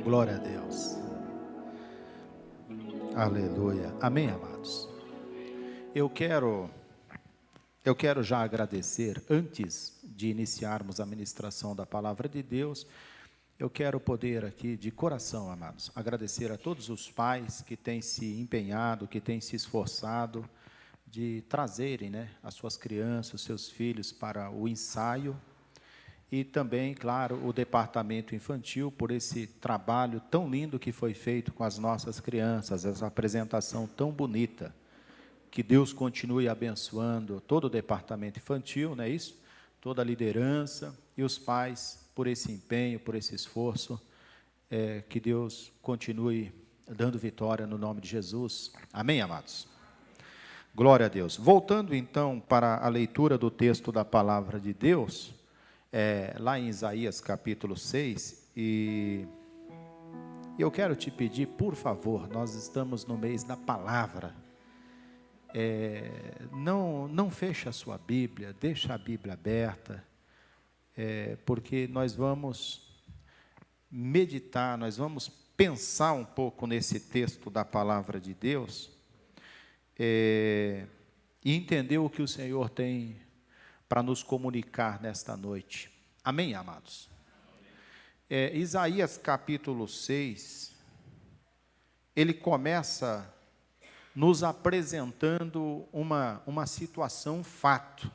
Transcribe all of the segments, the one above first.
Glória a Deus. Aleluia. Amém, amados? Eu quero já agradecer, antes de iniciarmos a ministração da palavra de Deus, eu quero poder aqui, de coração, amados, agradecer a todos os pais que têm se empenhado, que têm se esforçado de trazerem, as suas crianças, os seus filhos para o ensaio, e também, claro, o departamento infantil, por esse trabalho tão lindo que foi feito com as nossas crianças, essa apresentação tão bonita. Que Deus continue abençoando todo o departamento infantil, não é isso? Toda a liderança e os pais, por esse empenho, por esse esforço, que Deus continue dando vitória no nome de Jesus. Amém, amados? Glória a Deus. Voltando, então, para a leitura do texto da palavra de Deus, lá em Isaías capítulo 6, e eu quero te pedir, por favor, nós estamos no mês da palavra, não feche a sua Bíblia, deixa a Bíblia aberta, porque nós vamos meditar, nós vamos pensar um pouco nesse texto da palavra de Deus, e entender o que o Senhor tem para nos comunicar nesta noite. Amém, amados? Isaías capítulo 6, ele começa nos apresentando uma situação, um fato,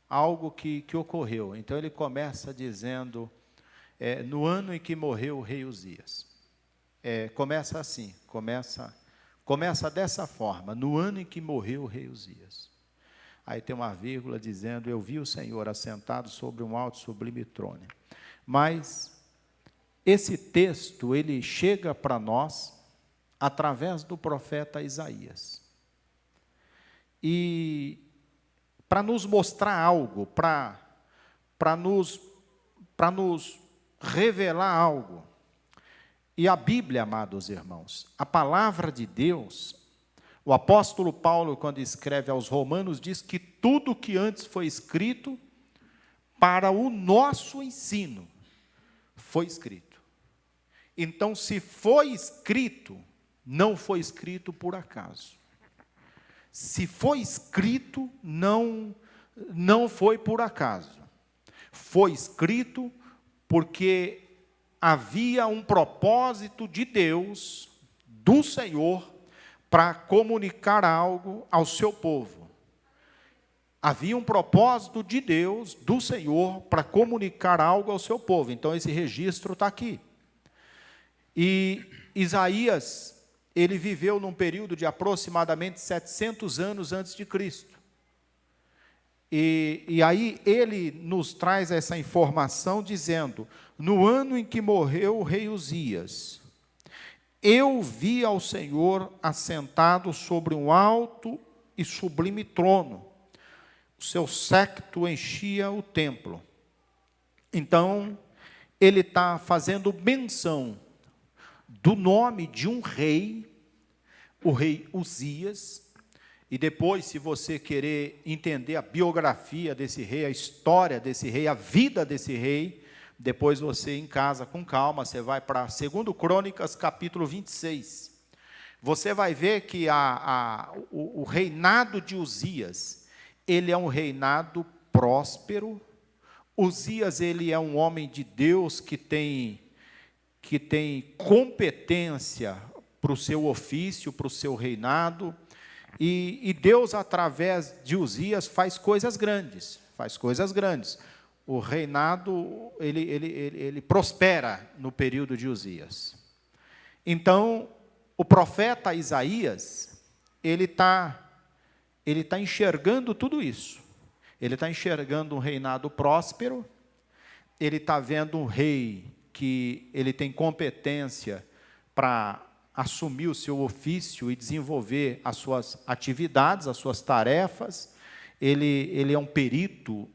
algo que ocorreu. Então, ele começa dizendo, no ano em que morreu o rei Uzias. Começa assim, começa dessa forma, no ano em que morreu o rei Uzias. Aí tem uma vírgula dizendo, eu vi o Senhor assentado sobre um alto e sublime trono. Mas esse texto, ele chega para nós através do profeta Isaías. E para nos mostrar algo, para nos revelar algo. E a Bíblia, amados irmãos, a palavra de Deus, o apóstolo Paulo, quando escreve aos Romanos, diz que tudo que antes foi escrito para o nosso ensino foi escrito. Então, se foi escrito, não foi escrito por acaso. Se foi escrito, não foi por acaso. Foi escrito porque havia um propósito de Deus, do Senhor, para comunicar algo ao seu povo. Havia um propósito de Deus, do Senhor, para comunicar algo ao seu povo. Então, esse registro está aqui. E Isaías, ele viveu num período de aproximadamente 700 anos antes de Cristo. E aí ele nos traz essa informação dizendo, no ano em que morreu o rei Uzias, eu vi ao Senhor assentado sobre um alto e sublime trono. O seu séquito enchia o templo. Então, ele está fazendo menção do nome de um rei, o rei Uzias, e depois, se você querer entender a biografia desse rei, a história desse rei, a vida desse rei, depois você em casa, com calma, você vai para 2 Crônicas, capítulo 26. Você vai ver que o reinado de Uzias, ele é um reinado próspero. Uzias, ele é um homem de Deus que tem competência para o seu ofício, para o seu reinado, e Deus, através de Uzias, faz coisas grandes, O reinado, ele prospera no período de Uzias. Então, o profeta Isaías, ele tá enxergando tudo isso. Ele está enxergando um reinado próspero, ele está vendo um rei que ele tem competência para assumir o seu ofício e desenvolver as suas atividades, as suas tarefas. Ele é um perito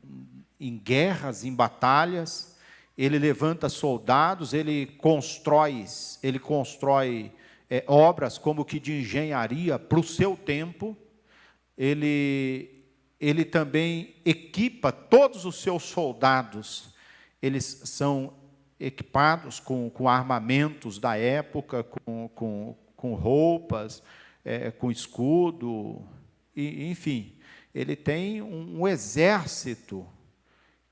em guerras, em batalhas, ele levanta soldados, ele constrói obras como que de engenharia para o seu tempo, ele também equipa todos os seus soldados, eles são equipados com armamentos da época, com roupas, com escudo, enfim. Ele tem um exército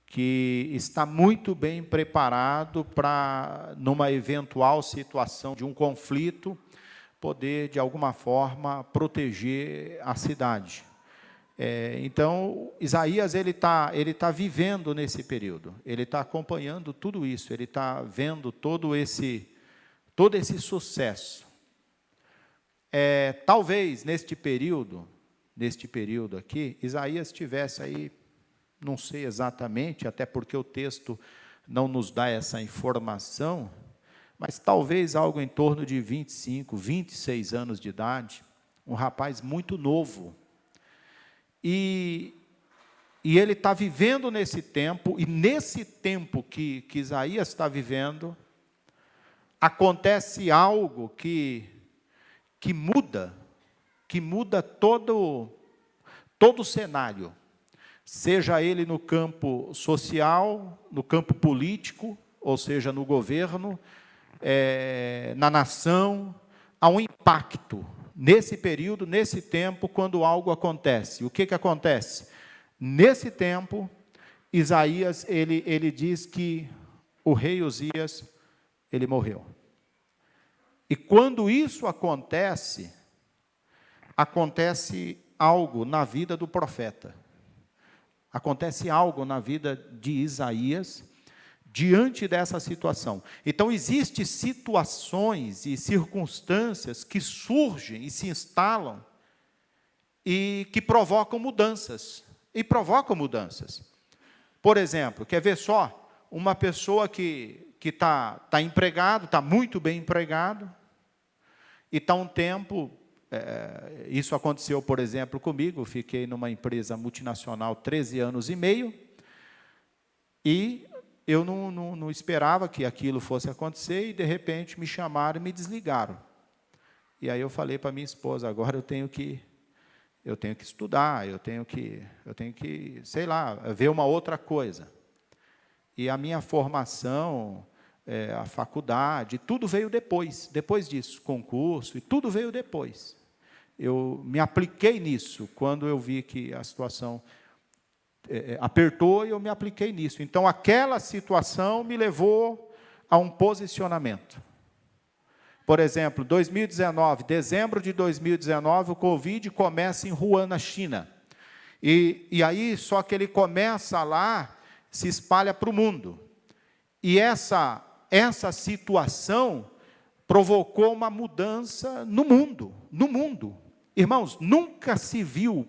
que está muito bem preparado para, numa eventual situação de um conflito, poder, de alguma forma, proteger a cidade. Então, Isaías ele tá vivendo nesse período, ele está acompanhando tudo isso, ele está vendo todo esse sucesso. Talvez, neste período aqui, Isaías tivesse aí, não sei exatamente, até porque o texto não nos dá essa informação, mas talvez algo em torno de 25, 26 anos de idade, um rapaz muito novo. E ele está vivendo nesse tempo, e nesse tempo que Isaías está vivendo, acontece algo que muda todo o cenário, seja ele no campo social, no campo político, ou seja, no governo, na nação. Há um impacto nesse período, nesse tempo, quando algo acontece. O que acontece? Nesse tempo, Isaías, ele diz que o rei Uzias, ele morreu. E quando isso acontece algo na vida do profeta. Acontece algo na vida de Isaías, diante dessa situação. Então, existem situações e circunstâncias que surgem e se instalam e que provocam mudanças. Por exemplo, quer ver só? Uma pessoa que está empregado, está muito bem empregado, e está um tempo... isso aconteceu, por exemplo, comigo. Fiquei numa empresa multinacional 13 anos e meio, e eu não esperava que aquilo fosse acontecer, e de repente me chamaram e me desligaram. E aí eu falei para minha esposa: agora eu tenho que estudar, eu tenho que, sei lá, ver uma outra coisa. E a minha formação, a faculdade, tudo veio depois disso, concurso, e tudo veio depois. Eu me apliquei nisso, quando eu vi que a situação apertou, e eu me apliquei nisso. Então, aquela situação me levou a um posicionamento. Por exemplo, 2019, dezembro de 2019, o Covid começa em Wuhan, na China. E aí, só que ele começa lá, se espalha para o mundo. E essa situação provocou uma mudança no mundo. Irmãos, nunca se viu,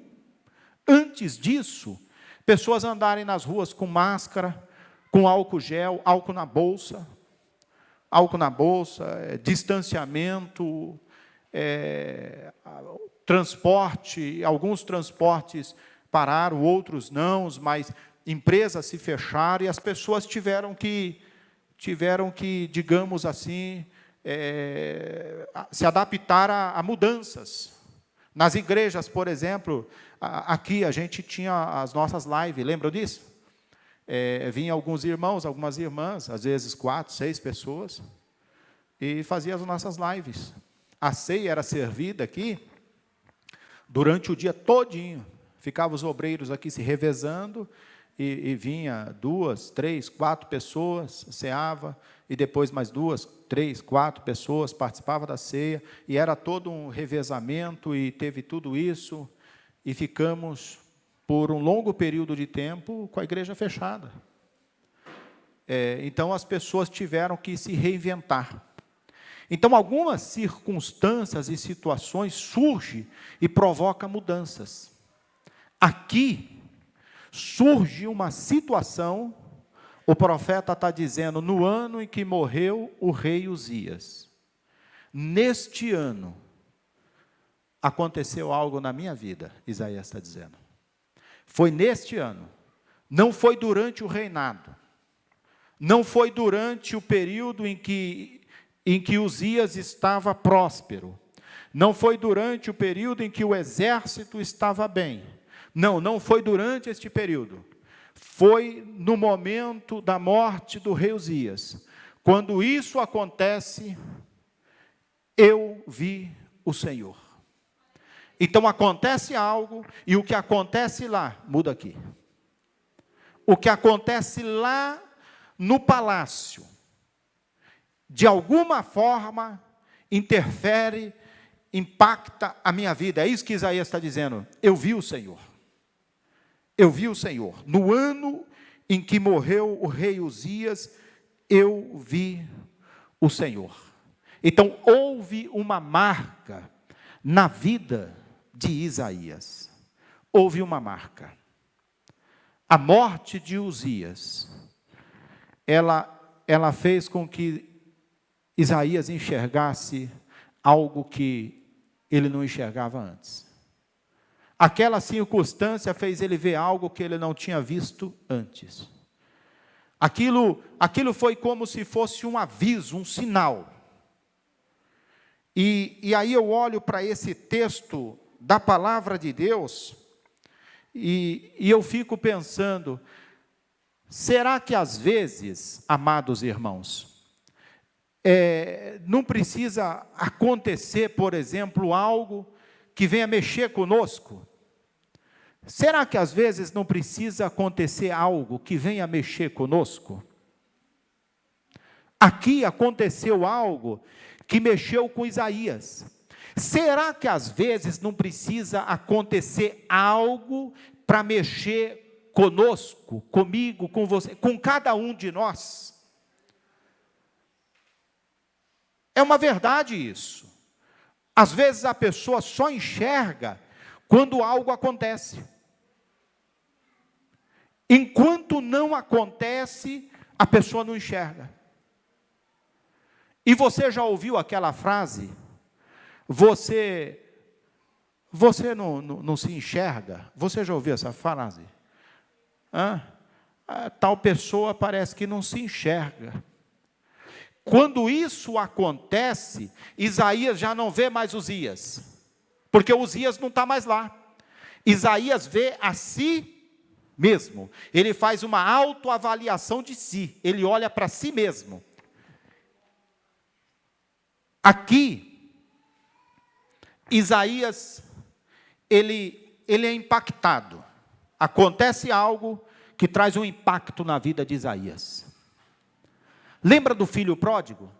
antes disso, pessoas andarem nas ruas com máscara, com álcool gel, álcool na bolsa, distanciamento, transporte. Alguns transportes pararam, outros não, mas empresas se fecharam, e as pessoas tiveram que, digamos assim, se adaptar a mudanças. Nas igrejas, por exemplo, aqui a gente tinha as nossas lives, lembram disso? Vinham alguns irmãos, algumas irmãs, às vezes 4, 6 pessoas, e faziam as nossas lives. A ceia era servida aqui durante o dia todinho. Ficavam os obreiros aqui se revezando, e vinha 2, 3, 4 pessoas, ceava, e depois mais 2, 3, 4 pessoas participavam da ceia, e era todo um revezamento, e teve tudo isso, e ficamos por um longo período de tempo com a igreja fechada. Então, as pessoas tiveram que se reinventar. Então, algumas circunstâncias e situações surgem e provocam mudanças. Aqui, surge uma situação, o profeta está dizendo, no ano em que morreu o rei Uzias, neste ano, aconteceu algo na minha vida, Isaías está dizendo. Foi neste ano, não foi durante o reinado, não foi durante o período em que Uzias estava próspero, não foi durante o período em que o exército estava bem, não foi durante este período, foi no momento da morte do rei Uzias, Quando isso acontece, eu vi o Senhor. Então acontece algo, e o que acontece lá, muda aqui. O que acontece lá no palácio, de alguma forma, interfere, impacta a minha vida. É isso que Isaías está dizendo. Eu vi o Senhor. Eu vi o Senhor. No ano em que morreu o rei Uzias, eu vi o Senhor. Então, houve uma marca na vida de Isaías. Houve uma marca. A morte de Uzias, ela fez com que Isaías enxergasse algo que ele não enxergava antes. Aquela circunstância fez ele ver algo que ele não tinha visto antes. Aquilo foi como se fosse um aviso, um sinal. E aí eu olho para esse texto da palavra de Deus, e eu fico pensando, será que às vezes, amados irmãos, não precisa acontecer, por exemplo, algo que venha mexer conosco? Será que às vezes não precisa acontecer algo que venha mexer conosco? Aqui aconteceu algo que mexeu com Isaías. Será que às vezes não precisa acontecer algo para mexer conosco, comigo, com você, com cada um de nós? É uma verdade isso. Às vezes a pessoa só enxerga quando algo acontece. Enquanto não acontece, a pessoa não enxerga. E você já ouviu aquela frase? Você não se enxerga? Você já ouviu essa frase? Tal pessoa parece que não se enxerga. Quando isso acontece, Isaías já não vê mais Uzias, porque Uzias não está mais lá. Isaías vê a si mesmo, ele faz uma autoavaliação de si, ele olha para si mesmo. Aqui, Isaías, ele é impactado, acontece algo que traz um impacto na vida de Isaías. Lembra do filho pródigo?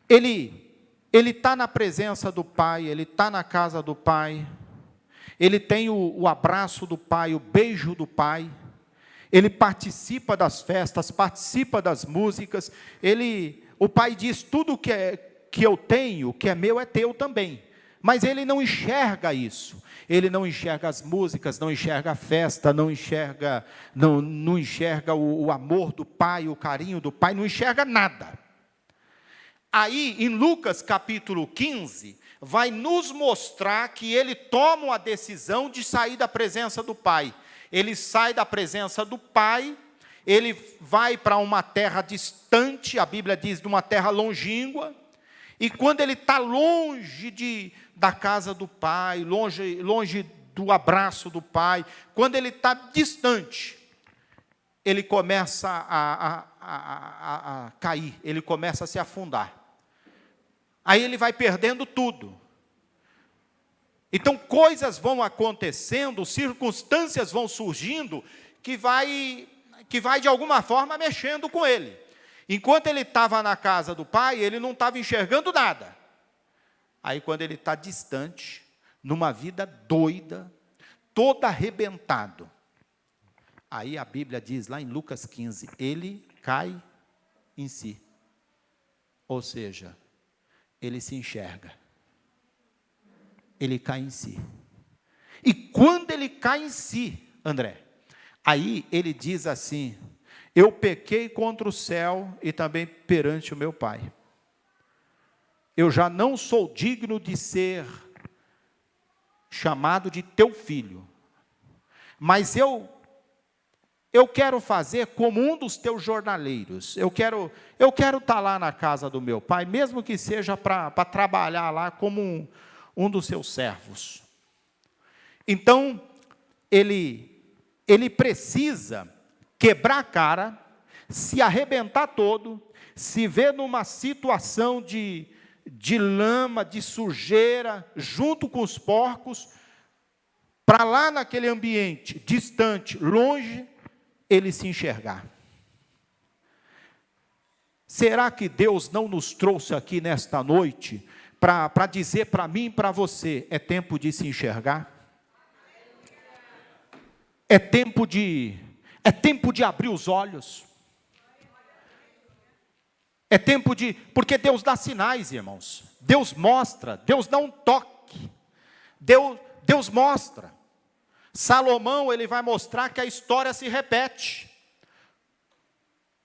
Ele está na presença do pai, ele está na casa do pai, ele tem o abraço do pai, o beijo do pai, ele participa das festas, participa das músicas, o pai diz, tudo que eu tenho, que é meu, é teu também. Mas ele não enxerga isso. Ele não enxerga as músicas, não enxerga a festa, não enxerga o amor do pai, o carinho do pai, não enxerga nada. Aí, em Lucas capítulo 15, vai nos mostrar que ele toma a decisão de sair da presença do pai. Ele sai da presença do pai, ele vai para uma terra distante, a Bíblia diz, de uma terra longínqua, e quando ele está longe da casa do pai, longe do abraço do pai, quando ele está distante, ele começa a cair, ele começa a se afundar. Aí ele vai perdendo tudo. Então coisas vão acontecendo, circunstâncias vão surgindo, que vai de alguma forma mexendo com ele. Enquanto ele estava na casa do pai, ele não estava enxergando nada. Aí quando ele está distante, numa vida doida, todo arrebentado, aí a Bíblia diz lá em Lucas 15, ele cai em si. Ou seja, ele se enxerga. Ele cai em si. E quando ele cai em si, André, aí ele diz assim, eu pequei contra o céu e também perante o meu pai. Eu já não sou digno de ser chamado de teu filho, mas eu quero fazer como um dos teus jornaleiros. Eu quero estar lá na casa do meu pai, mesmo que seja para trabalhar lá como um dos seus servos. Então, ele precisa quebrar a cara, se arrebentar todo, se vê numa situação de lama, de sujeira, junto com os porcos, para lá naquele ambiente, distante, longe, ele se enxergar. Será que Deus não nos trouxe aqui nesta noite para dizer para mim e para você, é tempo de se enxergar? É tempo de abrir os olhos. É tempo porque Deus dá sinais, irmãos. Deus mostra, Deus dá um toque. Deus mostra. Salomão, ele vai mostrar que a história se repete.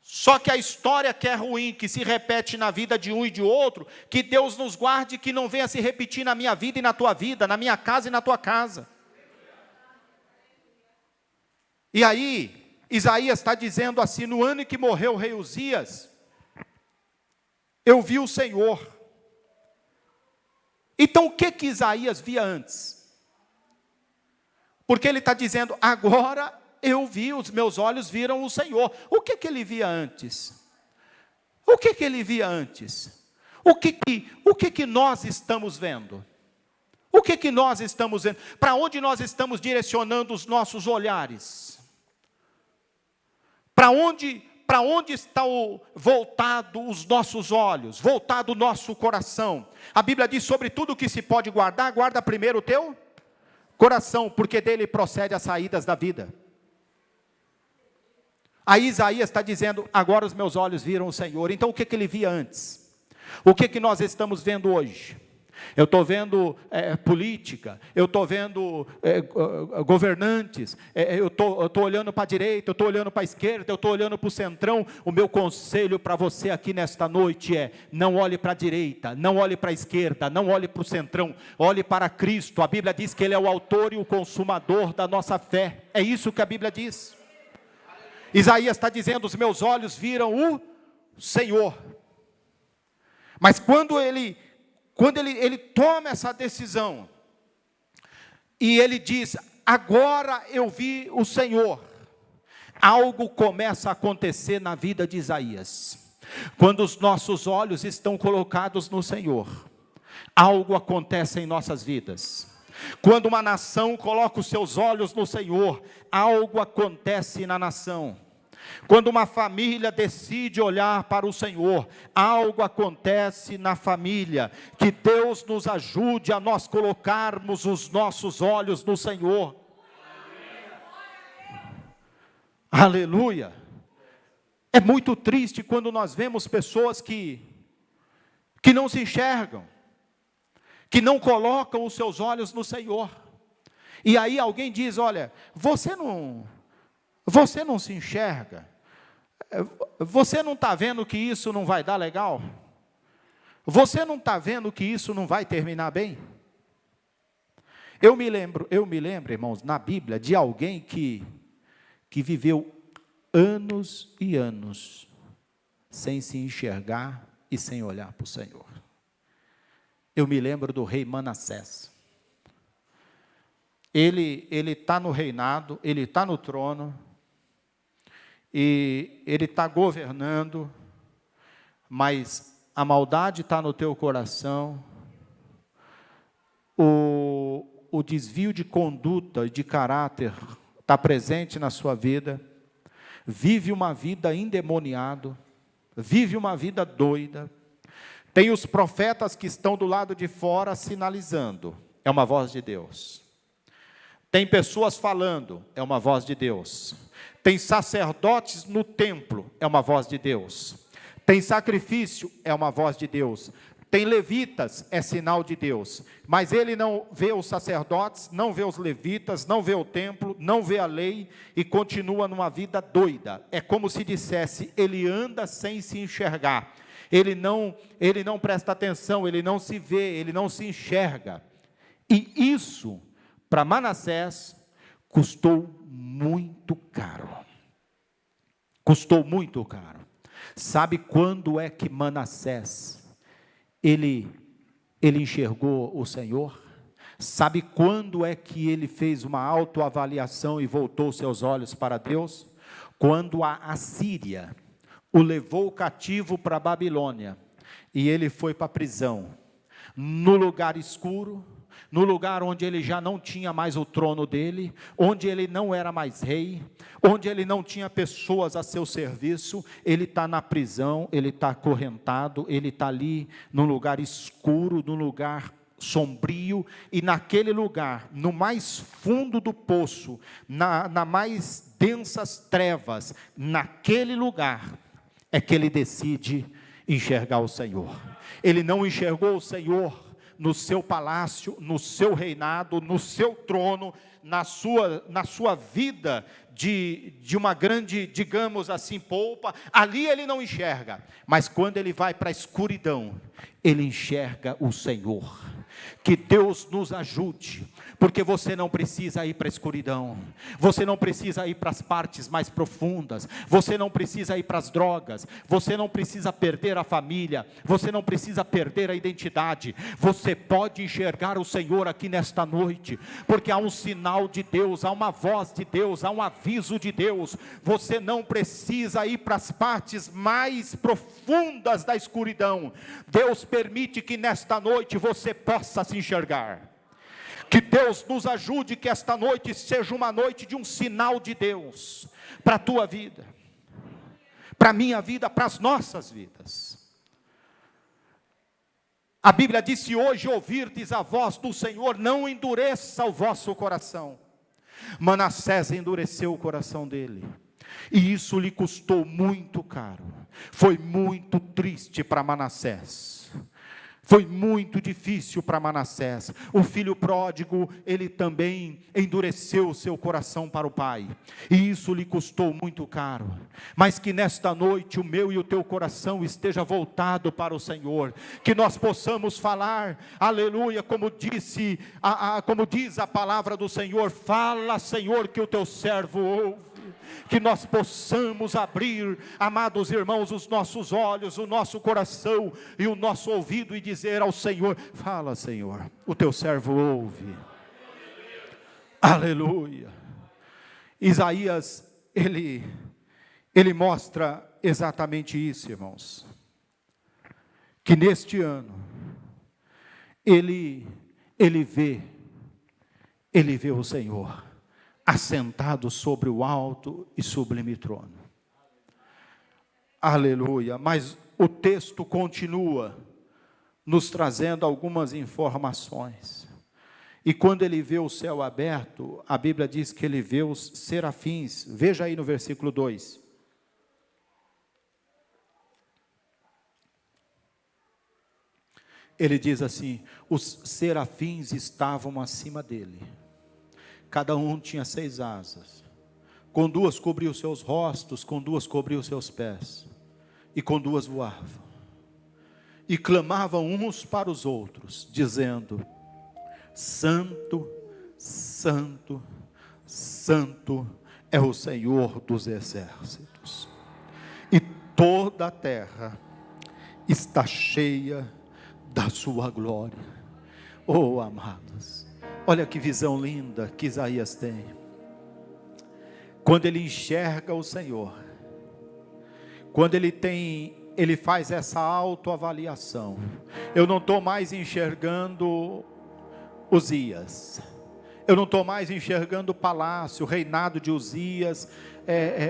Só que a história que é ruim, que se repete na vida de um e de outro, que Deus nos guarde que não venha se repetir na minha vida e na tua vida, na minha casa e na tua casa. E aí, Isaías está dizendo assim, no ano em que morreu o rei Uzias, eu vi o Senhor. Então o que Isaías via antes? Porque ele está dizendo, agora eu vi, os meus olhos viram o Senhor. O que ele via antes? O que ele via antes? O que nós estamos vendo? O que nós estamos vendo? Para onde nós estamos direcionando os nossos olhares? Para onde está voltado os nossos olhos? Voltado o nosso coração? A Bíblia diz, sobre tudo que se pode guardar, guarda primeiro o teu coração, porque dele procede as saídas da vida. Aí Isaías está dizendo, agora os meus olhos viram o Senhor. Então o que ele via antes? O que nós estamos vendo hoje? Eu estou vendo política, eu estou vendo governantes, eu estou olhando para a direita, eu estou olhando para a esquerda, eu estou olhando para o centrão. O meu conselho para você aqui nesta noite é, não olhe para a direita, não olhe para a esquerda, não olhe para o centrão, olhe para Cristo. A Bíblia diz que Ele é o autor e o consumador da nossa fé. É isso que a Bíblia diz. Isaías está dizendo, os meus olhos viram o Senhor. Mas quando ele toma essa decisão, e ele diz, agora eu vi o Senhor, algo começa a acontecer na vida de Isaías. Quando os nossos olhos estão colocados no Senhor, algo acontece em nossas vidas. Quando uma nação coloca os seus olhos no Senhor, algo acontece na nação. Quando uma família decide olhar para o Senhor, algo acontece na família. Que Deus nos ajude a nós colocarmos os nossos olhos no Senhor. Aleluia. É muito triste quando nós vemos pessoas que não se enxergam, que não colocam os seus olhos no Senhor. E aí alguém diz, olha, você não se enxerga? Você não está vendo que isso não vai dar legal? Você não está vendo que isso não vai terminar bem? Eu me lembro, irmãos, na Bíblia, de alguém que viveu anos e anos sem se enxergar e sem olhar para o Senhor. Eu me lembro do rei Manassés. Ele está no reinado, ele está no trono, e ele está governando, mas a maldade está no teu coração, o desvio de conduta e de caráter está presente na sua vida, vive uma vida endemoniado, vive uma vida doida. Tem os profetas que estão do lado de fora sinalizando, é uma voz de Deus. Tem pessoas falando, é uma voz de Deus. Tem sacerdotes no templo, é uma voz de Deus. Tem sacrifício, é uma voz de Deus. Tem levitas, é sinal de Deus. Mas ele não vê os sacerdotes, não vê os levitas, não vê o templo, não vê a lei e continua numa vida doida. É como se dissesse, ele anda sem se enxergar. Ele não presta atenção, ele não se vê, ele não se enxerga. E isso, para Manassés, custou muito caro. Custou muito caro. Sabe quando é que Manassés, ele enxergou o Senhor? Sabe quando é que ele fez uma autoavaliação e voltou seus olhos para Deus? Quando a Assíria o levou cativo para a Babilônia, e ele foi para a prisão, no lugar escuro, no lugar onde ele já não tinha mais o trono dele, onde ele não era mais rei, onde ele não tinha pessoas a seu serviço. Ele está na prisão, ele está acorrentado, ele está ali num lugar escuro, num lugar sombrio, e naquele lugar, no mais fundo do poço, na mais densas trevas, naquele lugar é que ele decide enxergar o Senhor. Ele não enxergou o Senhor no seu palácio, no seu reinado, no seu trono, na sua vida de uma grande, digamos assim, polpa. Ali ele não enxerga, mas quando ele vai para a escuridão, ele enxerga o Senhor. Que Deus nos ajude, porque você não precisa ir para a escuridão, você não precisa ir para as partes mais profundas, você não precisa ir para as drogas, você não precisa perder a família, você não precisa perder a identidade. Você pode enxergar o Senhor aqui nesta noite, porque há um sinal de Deus, há uma voz de Deus, há um aviso de Deus. Você não precisa ir para as partes mais profundas da escuridão. Deus permite que nesta noite você possa se enxergar. Que Deus nos ajude, que esta noite seja uma noite de um sinal de Deus para a tua vida, para a minha vida, para as nossas vidas. A Bíblia diz: se hoje ouvirdes a voz do Senhor, não endureça o vosso coração. Manassés endureceu o coração dele, e isso lhe custou muito caro. Foi muito triste para Manassés. Foi muito difícil para Manassés. O filho pródigo, ele também endureceu o seu coração para o pai, e isso lhe custou muito caro. Mas que nesta noite o meu e o teu coração esteja voltado para o Senhor, que nós possamos falar, aleluia, como diz a palavra do Senhor: fala, Senhor, que o teu servo ouve. Que nós possamos abrir, amados irmãos, os nossos olhos, o nosso coração e o nosso ouvido, e dizer ao Senhor: fala, Senhor, o teu servo ouve. Aleluia. Isaías, ele mostra exatamente isso, irmãos, que neste ano ele vê o Senhor assentado sobre o alto e sublime trono. Aleluia. Mas o texto continua nos trazendo algumas informações. E quando ele vê o céu aberto, a Bíblia diz que ele vê os serafins. Veja aí no versículo 2. Ele diz assim: os serafins estavam acima dele. Cada um tinha 6 asas, com 2 cobriu seus rostos, com 2 cobriu seus pés, e com 2 voavam, e clamavam uns para os outros, dizendo: Santo, Santo, Santo é o Senhor dos exércitos, e toda a terra está cheia da sua glória. Oh, amados, olha que visão linda que Isaías tem. Quando ele enxerga o Senhor, quando ele faz essa autoavaliação: eu não estou mais enxergando Uzias, eu não estou mais enxergando o palácio, o reinado de Uzias,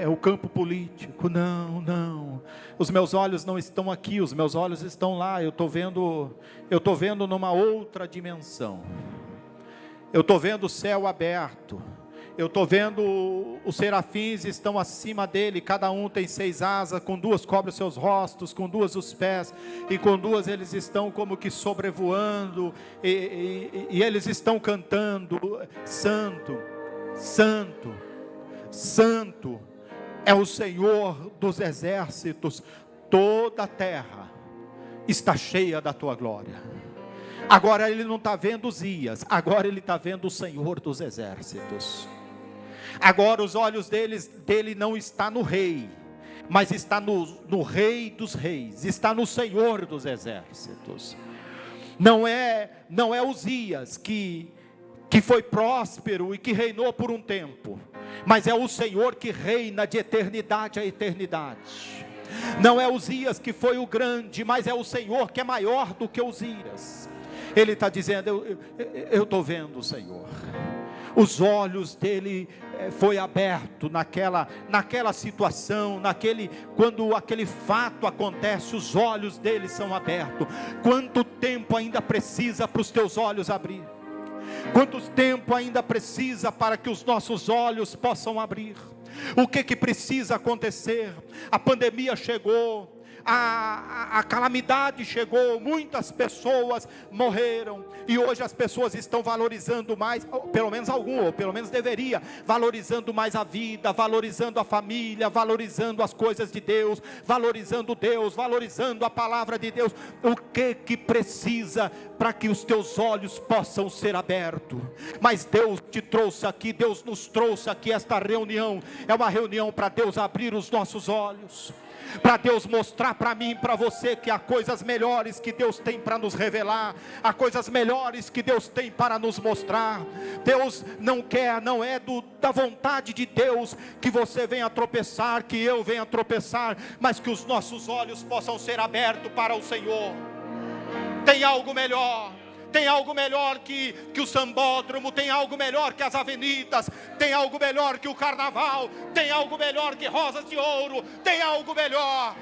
o campo político. Não, os meus olhos não estão aqui, os meus olhos estão lá. Eu estou vendo numa outra dimensão. Eu estou vendo o céu aberto, eu estou vendo os serafins estão acima dele, cada um tem 6 asas, com 2 cobre os seus rostos, com 2 os pés, e com 2 eles estão como que sobrevoando, e eles estão cantando: Santo, Santo, Santo é o Senhor dos exércitos, toda a terra está cheia da tua glória. Agora ele não está vendo Uzias, agora ele está vendo o Senhor dos exércitos. Agora os olhos dele não está no rei, mas está no Rei dos reis, está no Senhor dos exércitos. Não é Uzias que foi próspero e que reinou por um tempo, mas é o Senhor que reina de eternidade a eternidade. Não é Uzias que foi o grande, mas é o Senhor que é maior do que Uzias. Ele está dizendo, eu estou vendo o Senhor. Os olhos dele foi aberto naquela situação, quando aquele fato acontece, os olhos dele são abertos. Quanto tempo ainda precisa para os teus olhos abrir? Quanto tempo ainda precisa para que os nossos olhos possam abrir? O que precisa acontecer? A pandemia chegou, a calamidade chegou, muitas pessoas morreram, e hoje as pessoas estão valorizando mais, pelo menos algum, ou pelo menos deveria, valorizando mais a vida, valorizando a família, valorizando as coisas de Deus, valorizando Deus, valorizando a palavra de Deus. O que precisa para que os teus olhos possam ser abertos? Mas Deus te trouxe aqui, Deus nos trouxe aqui. Esta reunião é uma reunião para Deus abrir os nossos olhos, para Deus mostrar para mim e para você que há coisas melhores que Deus tem para nos revelar, há coisas melhores que Deus tem para nos mostrar. Deus não quer, não é da vontade de Deus que você venha tropeçar, que eu venha tropeçar, mas que os nossos olhos possam ser abertos para o Senhor. Tem algo melhor. Tem algo melhor que o sambódromo, tem algo melhor que as avenidas, tem algo melhor que o carnaval, tem algo melhor que rosas de ouro, tem algo melhor,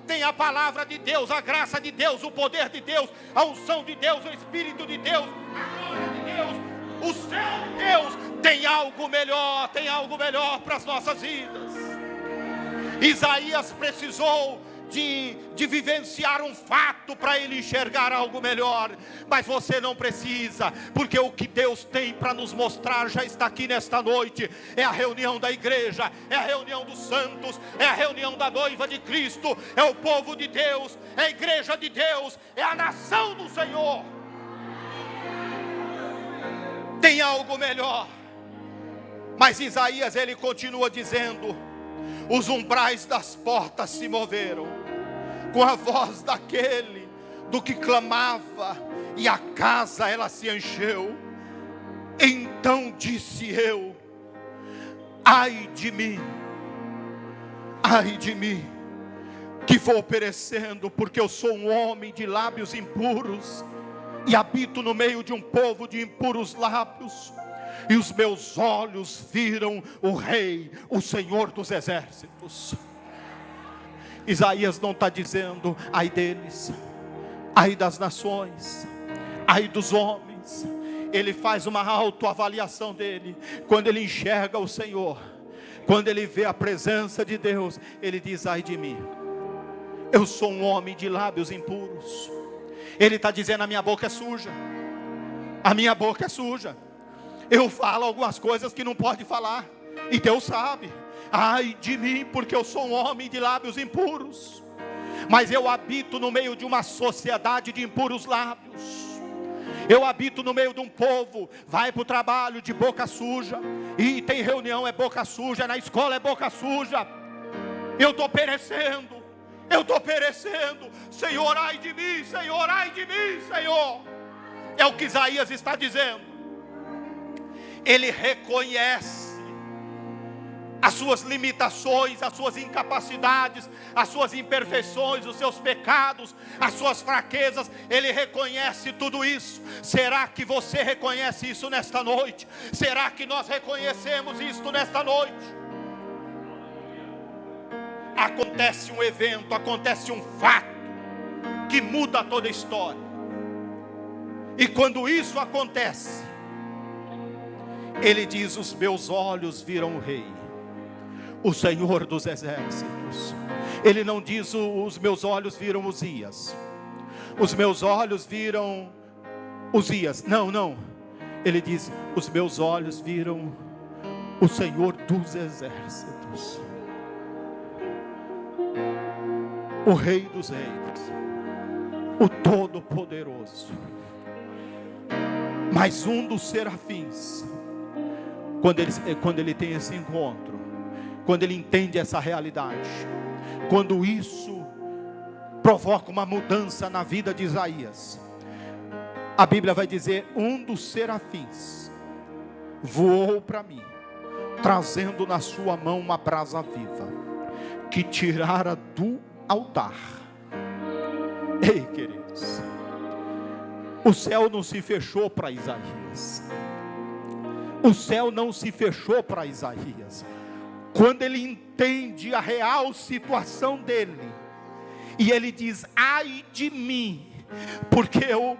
tem a palavra de Deus, a graça de Deus, o poder de Deus, a unção de Deus, o Espírito de Deus, a glória de Deus, o céu de Deus. Tem algo melhor para as nossas vidas. Isaías precisou de vivenciar um fato para ele enxergar algo melhor, mas você não precisa, porque o que Deus tem para nos mostrar já está aqui nesta noite. É a reunião da igreja, é a reunião dos santos, é a reunião da noiva de Cristo, é o povo de Deus, é a igreja de Deus, é a nação do Senhor. Tem algo melhor. Mas Isaías, ele continua dizendo: os umbrais das portas se moveram com a voz do que clamava, e a casa ela se encheu. Então disse eu: ai de mim, que vou perecendo, porque eu sou um homem de lábios impuros, e habito no meio de um povo de impuros lábios. E os meus olhos viram o Rei, o Senhor dos exércitos. Isaías não está dizendo ai deles, ai das nações, ai dos homens. Ele faz uma autoavaliação dele. Quando ele enxerga o Senhor, quando ele vê a presença de Deus, ele diz: ai de mim, eu sou um homem de lábios impuros. Ele está dizendo: a minha boca é suja, a minha boca é suja. Eu falo algumas coisas que não pode falar, e Deus sabe. Ai de mim, porque eu sou um homem de lábios impuros. Mas eu habito no meio de uma sociedade de impuros lábios. Eu habito no meio de um povo, vai para o trabalho de boca suja, e tem reunião, é boca suja, na escola é boca suja. Eu estou perecendo, Senhor, ai de mim, Senhor, ai de mim, Senhor. É o que Isaías está dizendo. Ele reconhece as suas limitações, as suas incapacidades, as suas imperfeições, os seus pecados, as suas fraquezas. Ele reconhece tudo isso. Será que você reconhece isso nesta noite? Será que nós reconhecemos isso nesta noite? Acontece um evento, acontece um fato que muda toda a história. E quando isso acontece, ele diz: os meus olhos viram o Rei, o Senhor dos exércitos. Ele não diz: os meus olhos viram Uzias, os meus olhos viram Uzias. Não. Ele diz: os meus olhos viram o Senhor dos exércitos, o Rei dos reis, o Todo-Poderoso. Mas um dos serafins, quando ele tem esse encontro, quando ele entende essa realidade, quando isso provoca uma mudança na vida de Isaías, a Bíblia vai dizer: um dos serafins voou para mim, trazendo na sua mão uma brasa viva, que tirara do altar. Ei, queridos, o céu não se fechou para Isaías. O céu não se fechou para Isaías. Quando ele entende a real situação dele, e ele diz: ai de mim, porque eu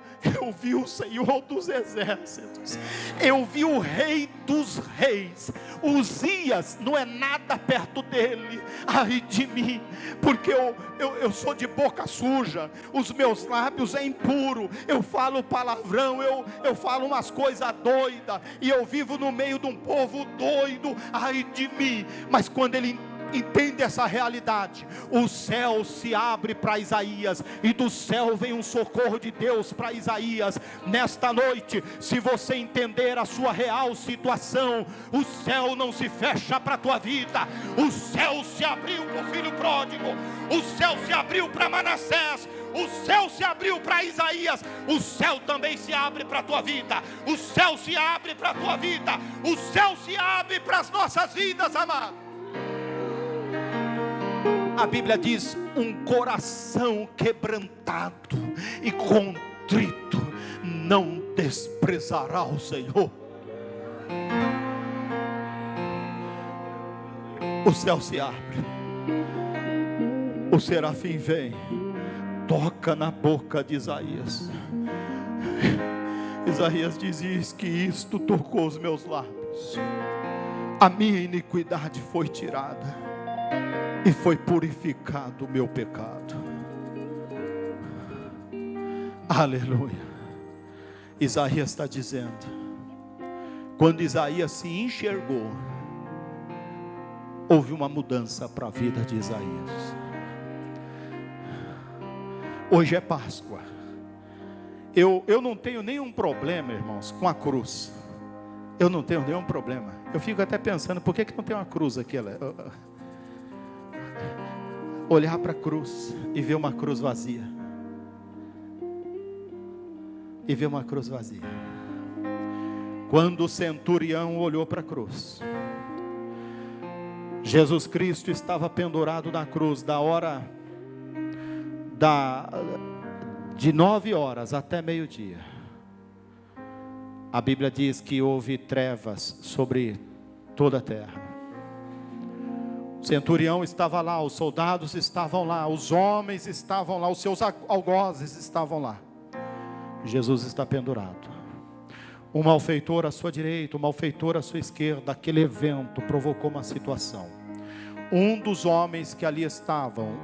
vi o Senhor dos exércitos, eu vi o Rei dos reis. Uzias não é nada perto dele. Ai de mim, porque eu sou de boca suja, os meus lábios é impuro, eu falo palavrão, eu falo umas coisas doidas, e eu vivo no meio de um povo doido. Ai de mim. Mas quando ele entende essa realidade, o céu se abre para Isaías, e do céu vem um socorro de Deus para Isaías. Nesta noite, se você entender a sua real situação, o céu não se fecha para a tua vida. O céu se abriu para o filho pródigo, o céu se abriu para Manassés, o céu se abriu para Isaías. O céu também se abre para a tua vida. O céu se abre para a tua vida. O céu se abre para as nossas vidas, amados. A Bíblia diz: um coração quebrantado e contrito não desprezará o Senhor. O céu se abre, o serafim vem, toca na boca de Isaías. Isaías diz que isto tocou os meus lábios, a minha iniquidade foi tirada e foi purificado o meu pecado. Aleluia. Isaías está dizendo, quando Isaías se enxergou, houve uma mudança para a vida de Isaías. Hoje é Páscoa. Eu não tenho nenhum problema, irmãos, com a cruz. Eu não tenho nenhum problema. Eu fico até pensando, por que não tem uma cruz aqui? Olhar para a cruz e ver uma cruz vazia. E ver uma cruz vazia. Quando o centurião olhou para a cruz, Jesus Cristo estava pendurado na cruz de 9 horas até meio-dia. A Bíblia diz que houve trevas sobre toda a terra. O centurião estava lá, os soldados estavam lá, os homens estavam lá, os seus algozes estavam lá. Jesus está pendurado. Um malfeitor à sua direita, um malfeitor à sua esquerda. Aquele evento provocou uma situação. Um dos homens que ali estavam,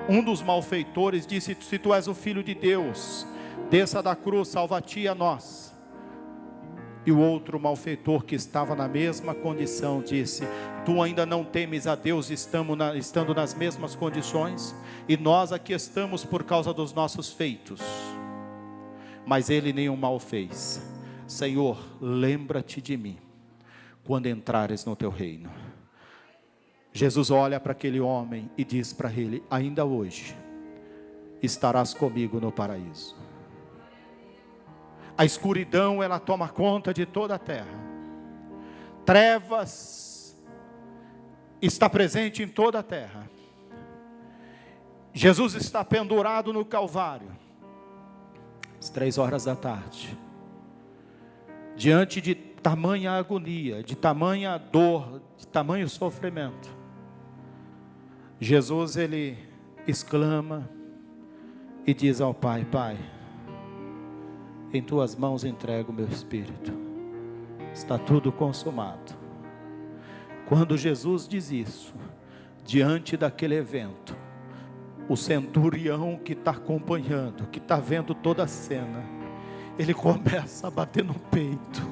um dos malfeitores disse: se tu és o filho de Deus, desça da cruz, salva-te a nós. E o outro malfeitor que estava na mesma condição disse: tu ainda não temes a Deus, estando nas mesmas condições? E nós aqui estamos por causa dos nossos feitos. Mas ele nenhum mal fez. Senhor, lembra-te de mim quando entrares no teu reino. Jesus olha para aquele homem e diz para ele: ainda hoje estarás comigo no paraíso. A escuridão, ela toma conta de toda a terra. Trevas está presente em toda a terra. Jesus está pendurado no Calvário, às 3 horas da tarde, diante de tamanha agonia, de tamanha dor, de tamanho sofrimento. Jesus, ele exclama e diz ao Pai: Pai, em tuas mãos entrego o meu espírito, está tudo consumado. Quando Jesus diz isso, diante daquele evento, o centurião que está acompanhando, que está vendo toda a cena, ele começa a bater no peito.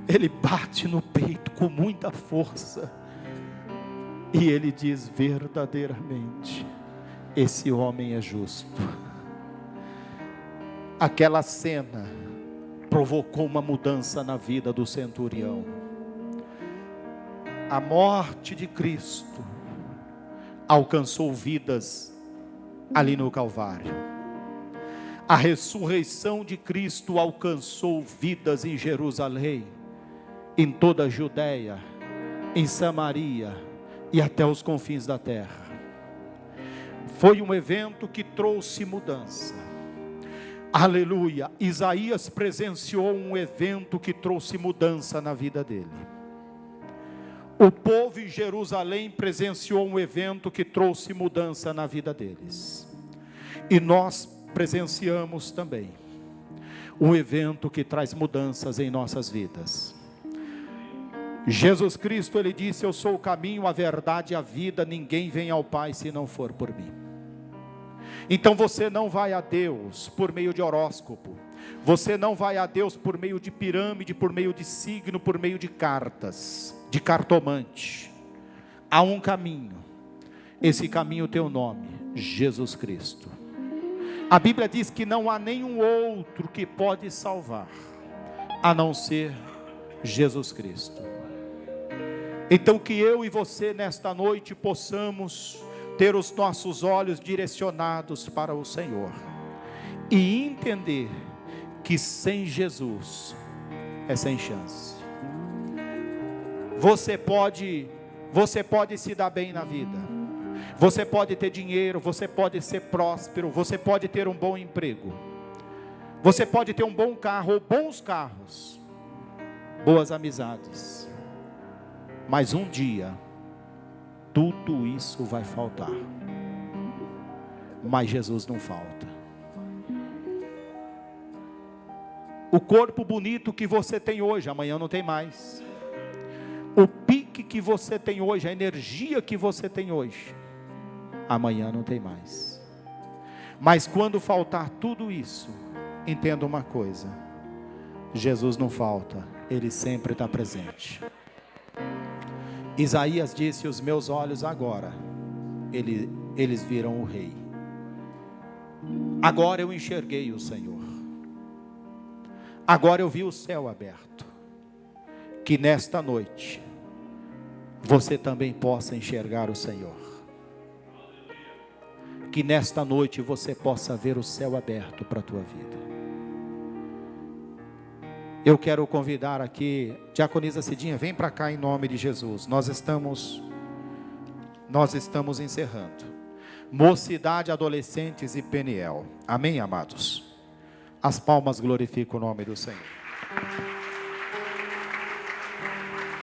Ele bate no peito com muita força, e ele diz: verdadeiramente, esse homem é justo. Aquela cena provocou uma mudança na vida do centurião. A morte de Cristo alcançou vidas ali no Calvário. A ressurreição de Cristo alcançou vidas em Jerusalém, em toda a Judéia, em Samaria e até os confins da terra. Foi um evento que trouxe mudança. Aleluia. Isaías presenciou um evento que trouxe mudança na vida dele. O povo em Jerusalém presenciou um evento que trouxe mudança na vida deles. E nós presenciamos também um evento que traz mudanças em nossas vidas. Jesus Cristo, ele disse: eu sou o caminho, a verdade e a vida, ninguém vem ao Pai se não for por mim. Então você não vai a Deus por meio de horóscopo, você não vai a Deus por meio de pirâmide, por meio de signo, por meio de cartas, de cartomante. Há um caminho, esse caminho tem o nome, Jesus Cristo. A Bíblia diz que não há nenhum outro que pode salvar, a não ser Jesus Cristo. Então que eu e você nesta noite possamos ter os nossos olhos direcionados para o Senhor e entender que sem Jesus é sem chance. Você pode se dar bem na vida, você pode ter dinheiro, você pode ser próspero, você pode ter um bom emprego, você pode ter um bom carro ou bons carros, boas amizades, mas um dia tudo isso vai faltar. Mas Jesus não falta. O corpo bonito que você tem hoje, amanhã não tem mais. O pique que você tem hoje, a energia que você tem hoje, amanhã não tem mais. Mas quando faltar tudo isso, entenda uma coisa: Jesus não falta, Ele sempre está presente. Isaías disse: os meus olhos agora, eles viram o Rei. Agora eu enxerguei o Senhor. Agora eu vi o céu aberto. Que nesta noite, você também possa enxergar o Senhor. Que nesta noite você possa ver o céu aberto para a tua vida. Eu quero convidar aqui, diaconisa Cidinha, vem para cá em nome de Jesus. Nós estamos encerrando. Mocidade, adolescentes e Peniel. Amém, amados? As palmas glorificam o nome do Senhor.